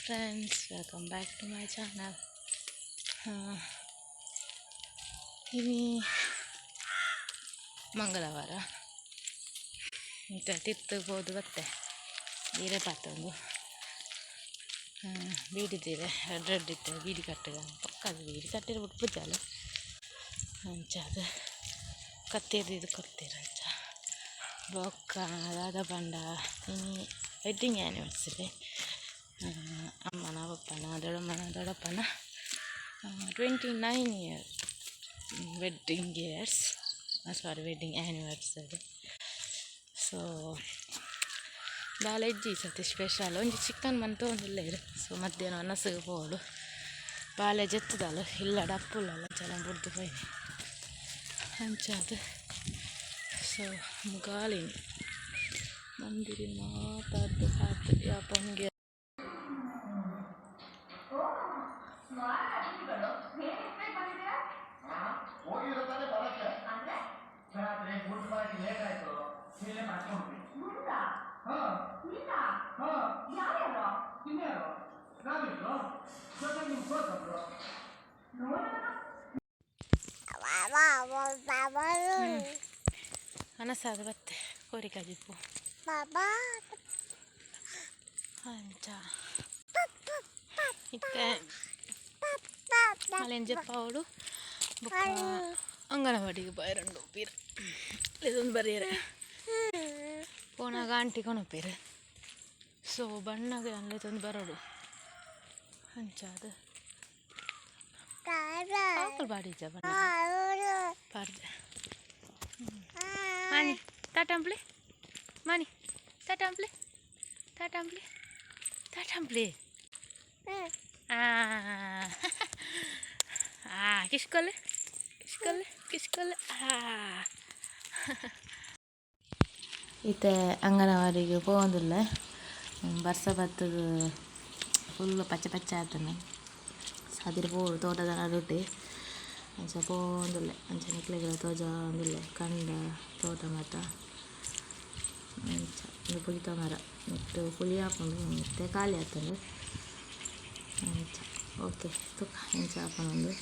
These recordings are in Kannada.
friends, welcome back to my channel. Ini ಮಂಗಳವಾರ ತಿರ್ಬೋದು ಬತ್ತೆ ಬೀರೆ ಪಾತೊಂದು ಬೀಡಿದ್ದೀವಿ ರೆಡ್ ಇತ್ತು ಬೀಡಿ ಕಟ್ಟಿದ ಪಕ್ಕದ ಬೀಡಿ ಕಟ್ಟಿರ ಬಿಟ್ಬಿಟ್ಟಲ್ಲ ಅಂಚದು ಕತ್ತಿರ್ದು ಕತ್ತಿರ ಅಂಚ ಬೊಕ್ಕ ಅದಾದ ಬಂಡ ಇನ್ನು ವೆಡ್ಡಿಂಗ್ ಆ್ಯನಿವರ್ಸರಿ ಅಮ್ಮನ ಪಪ್ಪನ ದೊಡ್ಡಪ್ಪನ 29 years wedding anniversary. ಸೊ ಬಾಳ ಇಜ್ಜಿ ಸತಿ ಸ್ಪೆಷಲ್ ಒಂಜಿ ಚಿಕನ್ ಮಂತು ಒಂದಿಲ್ಲ ಇರು ಸೊ ಮಧ್ಯಾಹ್ನ ಅನ್ನ ಸಿಗಬಹುದು ಬಾಳೆ ಜೆತ್ತದಲ್ಲ ಇಲ್ಲ ಡಪ್ಪುಲ್ಲಲ್ಲ ಚಲ ಬುಡ್ದು ಬೈ ಹಂಚದು ಸೊ ಗಾಳಿನಿ ಮಂದಿರಿ ಮಾತಾಡ್ದು ಹಾತು ಯಾಪನ್ಗೆ ಅನಸಾದ ಬತ್ತೆ ಕೋರಿಕಾಜಿಪ್ಪು ಅಂಚ ಇತ್ತೆ ಮಲೆಂಜಪ್ಪ ಅವಳು ಅಂಗನವಾಡಿಗೆ ಬೈರಂಡು ಪೀರ ಇದೊಂದು ಬರೀರೆ ಪೋನಾಗ ಆಂಟಿ ಕೊನಪೀರೆ ಸೊ ಬಣ್ಣಗೆ ಅಲ್ಲಿ ತಂದು ಬರೋಡು ಹಂಚಾದ ಆಕಲ್ ಬಾಡಿಜ ಬಣ್ಣ ಪಾರ್ದೆ ಮನಿ ತಾಟಂಪ್ಲಿ ಮನಿ ತಾಟಂಪ್ಲಿ ತಾಟಂಪ್ಲಿ ತಾಟಂಪ್ಲಿ ಕಿಸ್ಕೊಲ್ಲೆ ಕಿಸ್ಕೊಲ್ಲೆ ಕಿಸ್ಕೊಲ್ಲೆ ಈತೆ ಅಂಗನವಾಡಿಗೆ ಹೋಗೋದಿಲ್ಲ ಬರ್ಸ ಬತ್ತದು ಫುಲ್ಲು ಪಚ್ಚ ಪಚ್ಚ ಆತನೆ ಅದಿರ ಪೋಡು ತೋಟದ ನಡುಟೆ ಅಂಚ ಪೋಂದುಲ್ಲೆ ಅಂಚ ನಿಕ್ಲೆಗಳ ತೋಜ ಒಂದುಲ್ಲೆ ಕಂಡ ತೋಟ ಮಾತ ಅಂಚ ಒಂದು ಪುಳಿತ ಮರ ನೆಟ್ಟು ಪುಳಿ ಹಾಕೊಂಡು ಮತ್ತೆ ಖಾಲಿ ಆಗ್ತದೆ ಅಂಚ ಓಕೆ ತುಕ ಅಂಚ ಹಾಕೊಂಡು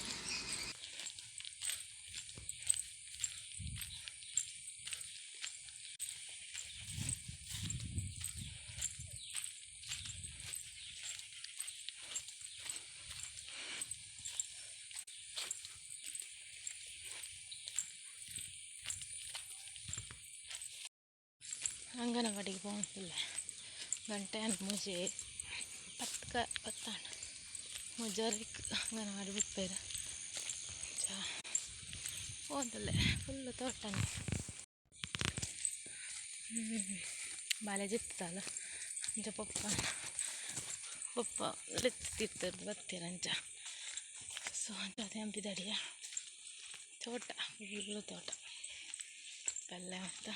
ಅಂಗನವಾಡಿಗೆ ಹೋಗಿಲ್ಲ ಗಂಟೆ ಅಂತ ಮುಜೆ ಪತ್ತಾಂಡ ಮುಜಾರಿಕ್ ಅಂಗನವಾಡಿ ಬಿಪ್ಪೇರ ಹೋದಲ್ಲೇ ಫುಲ್ಲು ತೋಟನೇ ಬಾಳೆ ಜಿತ್ತಲ್ಲ ಅಂಚ ಪಪ್ಪ ಲೆತ್ತಿರ್ದು ಬರ್ತೀರ ಅಂಚ ಸೊ ಅಂತ ಅದೇ ಹಂಪಿದಡಿಯ ತೋಟ ಫುಲ್ಲು ತೋಟ ಪಲ್ಲೆ ಮತ್ತು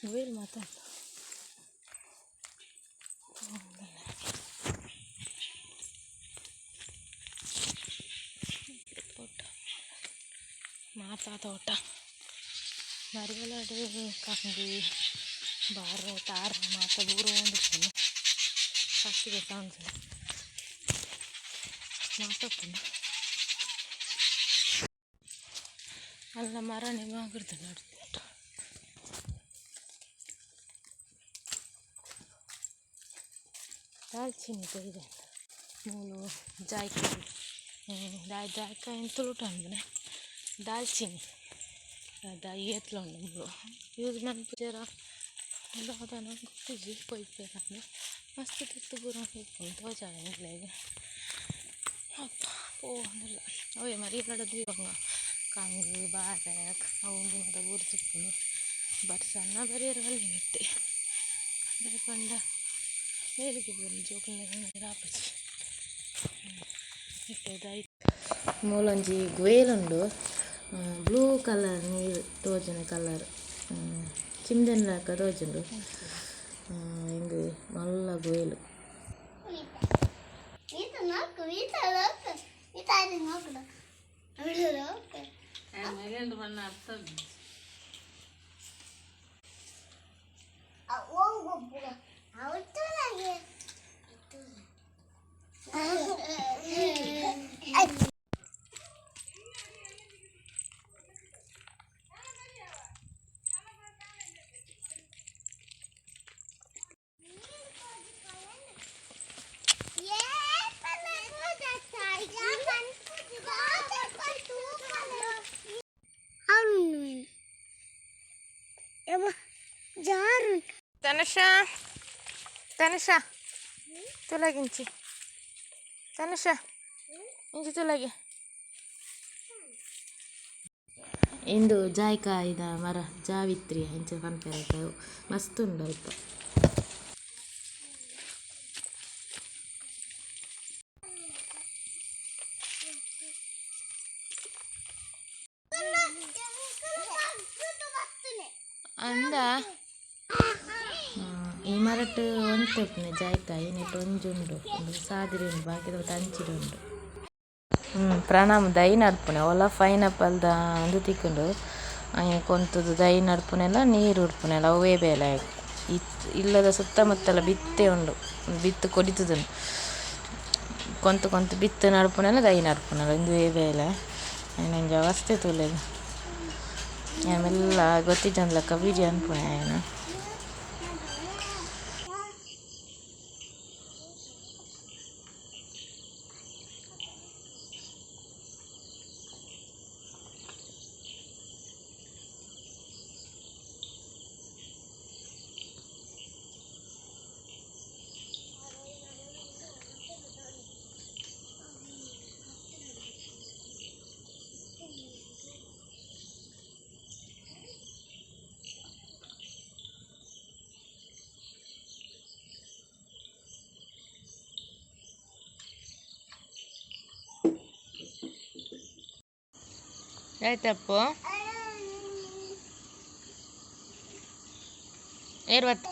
ವೇಲ್ ಮಾತಾಡ ತೋಟ ಮಾತಾ ತೋಟ ಮರಿಯಲಾಡು ಕಂಗಿ ಬಾರ ತಾರ ಮಾತ ಬೂರು ಒಂದಿರ್ತೀನಿ ಫಸ್ಟಿಗೆ ಸಾಂಗ್ಸ್ ಮಾತಾಡ್ತೀನಿ ಅಲ್ಲ ಮರ ನಿಮ್ಮಾಗಿರ್ತದೆ ನೋಡಿ ದಾಲ್ಚಿನ್ನಿ ಇದೆ ಮೂಲು ಜಾಯ್ಕಾಯಿ ತುಳುಟ ಅಂದ್ರೆ ದಾಲ್ಚಿನ್ನಿ ಅದ ಏತ್ಲ ಉಂಡು ಯೂಸ್ ಮನ್ಪುಜರ ಅದನ್ನ ಗೊತ್ತಿಜಿ ಕೊಯ್ಬೇಕಂದ್ರೆ ಮಸ್ತ್ ತಿತ್ತು ಪೂರ ಇಟ್ಕೊಂಡು ತೋಜಾಗ ನಿಗ್ಲೆಗೆ ಅಪ್ಪ ಪೋನಿಲ್ಲ ಅವೇ ಮರಿ ಕಡದ್ವಿ ಇವಾಗ ಕಂಗು ಬಾರಕ್ ಅವಂದು ಮದ ಬೂರು ಸಿಕ್ಕೊಂಡು ಬರ್ಸನ್ನ ಬರೆಯರಲ್ಲಿ ನಿಟ್ಟೆ ಅದೇ ಪಂಡ ಮೇಲಿಗೆ ಬರಲಿ ಜೋಕಲ್ನ ರಾಪಚ್ಚಿ ಇಟ್ಟದಾಯ್ತು ಮೂಲೊಂಜಿ ಗ್ವೇಲುಂಡು ಬ್ಲೂ ಕಲರ್ ನೀರು ತೋಜನ ಕಲರ್ ಚಿಮ್ದೆನ್ ಲೆಕ್ಕ ತೋಜುಂಡು ಹಿಂಗೆ ಮಲ್ಲ ಗ್ವೇಲು ತನುಷ ತನುಷ ತುಲಗಿಂಚಿ ತನುಷ ಇಂಚಿ ತುಲಗಿ ಇಂದು ಜಾಯ್ಕಾಯಿದ ಮರ ಜಾವಿತ್ರಿ ಇಂಚ ಪನ್ಪೆರತ ಮಸ್ತ್ ಉಂಡು ಅಲ್ಪ ಅಂದ ಈ ಮರಟ್ಟು ಒಂಟುಪ್ಪುನೆ ಜಾಯ್ಕಾಯಿ ನೆಟ್ಟು ಒಂಜುಂಡು ಒಂದು ಸಾದಿರಿ ಉಂಡು ಬಾಕಿದ ತಂಚಿಡು ಉಂಡು ಪ್ರಣಾಮ್ ದೈ ನಡ್ಪುನೆ ಒಲ ಪೈನಾಪಲ್ದ ಅಂದು ತಿಕ್ಕೊಂಡು ಕೊಂತುದು ದೈ ನಡ್ಪುನೆಲ್ಲ ನೀರು ಉಡ್ಪುನೆಲ್ಲ ಅವೇ ಬೇಲೆ ಇಲ್ಲದ ಸುತ್ತಮುತ್ತಲ ಬಿತ್ತೆ ಉಂಡು ಬಿತ್ತು ಕೊಡಿತುದುಂಡು ಕೊಂತು ಕೊಂತು ಬಿತ್ತು ನಡ್ಪುನೆಲ್ಲ ದೈ ನಡ್ಪುನೆಲ್ಲ ಇಂದುವೇ ಬೇಲೆ ನಂಗೆ ಅವಸ್ಥೆ ತುಲೆದು ಆಮೆಲ್ಲ ಗೊತ್ತಿದ್ದಂದ್ಲಕ್ಕ ವಿಡಿಯೋ ಅನ್ಪುಣೆ ಆಯನ ಆಯ್ತಪ್ಪು ಏರ್ವತ್ತು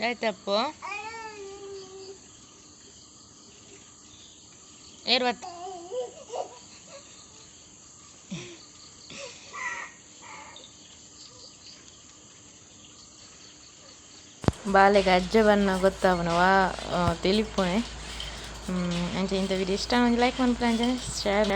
ಆಯ್ತಪ್ಪು ಏರ್ವತ್ತು ಬಾಲೆಗೆ ಅಜ್ಜ ಬನ್ನ ಗೊತ್ತಾವನ ವಾ ತಿಳಿಪುಣೆ ಅಂಚೆ ಇಂಥ ವಿಡಿಯೋ ಇಷ್ಟ ಲೈಕ್ ಮಾಡ್ಕೊಂಡು ಶೇರ್